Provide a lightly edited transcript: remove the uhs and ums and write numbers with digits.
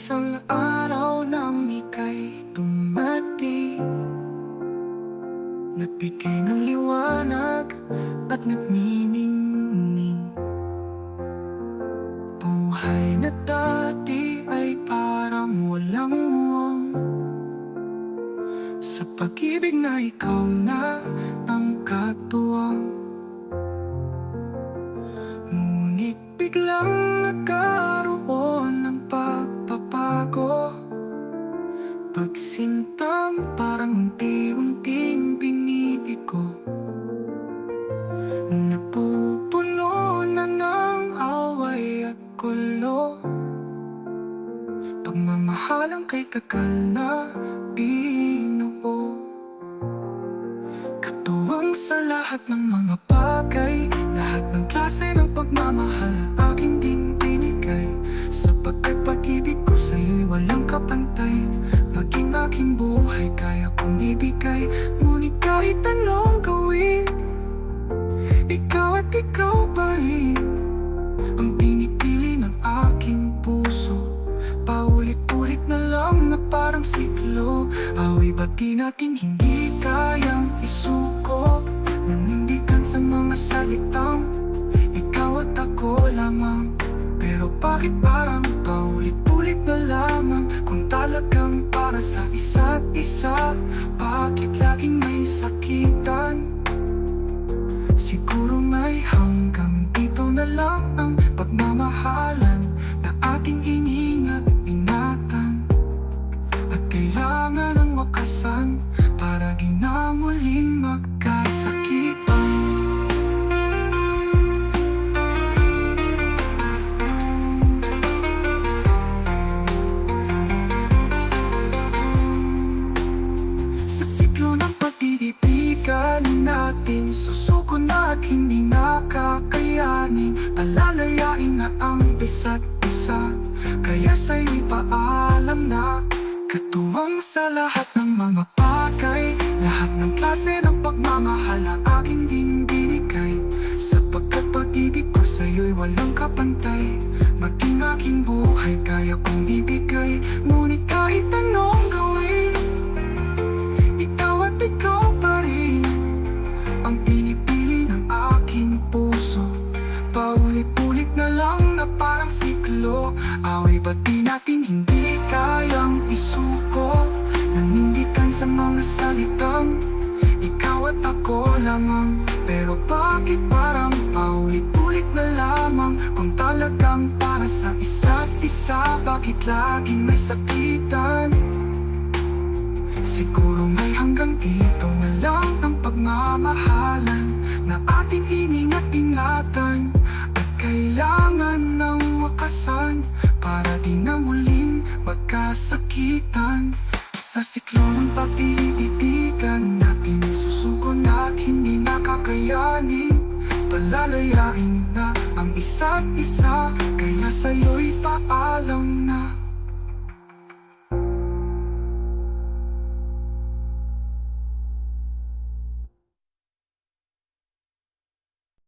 Isang araw nang ika'y dumating, nagbigay ng liwanag at nagniningning. Buhay na dati ay parang walang muwang, sa pag-ibig na ikaw na ang katuwang. Ngunit biglang nagkaroon ng pagbabago, pagsintang parang unti-unting binibigo. Napupuno na ng away at gulo, pagmamahalang kay tagal na binuo. Katuwang sa lahat ng mga bagay, lahat ng klase ng pagmamahal aking din binigay. Sapagkat pag-ibig ko sa'yo'y walang kapantay, maging aking buhay kaya kong ibigay. Ngunit kahit anong gawin, ikaw at ikaw pa rin ang pinipili ng aking puso. Paulit-ulit na lang na parang siklo, away ba't di natin hindi kayang isuko? Nanindigan sa mga salitang ikaw at ako lamang, pero bakit parang paulit-ulit na lamang? Kung talagang para sa isa't isa, bakit laging may sakitan? Siguro may hanggang dito na lang ang pagmamahalan na ating ingatan, at kailangan ng wakasan para di na muling magkasakitan. Sa siklo ng pag-iibigan natin, susuko na at hindi nakakayanin, alalayain na ang isa't isa. Kaya sa'yo'y paalam na, katuwang sa lahat ng mga bagay, lahat ng klase ng pagmamahal na aking din binigay. Sapagkat pag-ibig ko sa'yo'y walang kapantay, maging aking buhay kaya kong ibigay. Ngunit kahit anong gawin, ikaw at ikaw pa rin ang pinipili ng aking puso. Paulit-ulit na lang na parang siklo, away ba't di natin hindi kayang isuko? Nanindigan sa mga salitang ikaw at ako lamang, pero bakit parang paulit-ulit na lamang? Kung talagang para sa isa't isa, bakit laging may sakitan? Siguro may hanggang dito na lang ang pagmamahalan na ating ingatan, at kailangan ng wakasan para di na muling magkasakitan. Sa siklo ng pag-iibigan natin, susuko na at hindi nakakayanin, palalayain na ang isa't isa. Kaya sa'yo'y paalam na,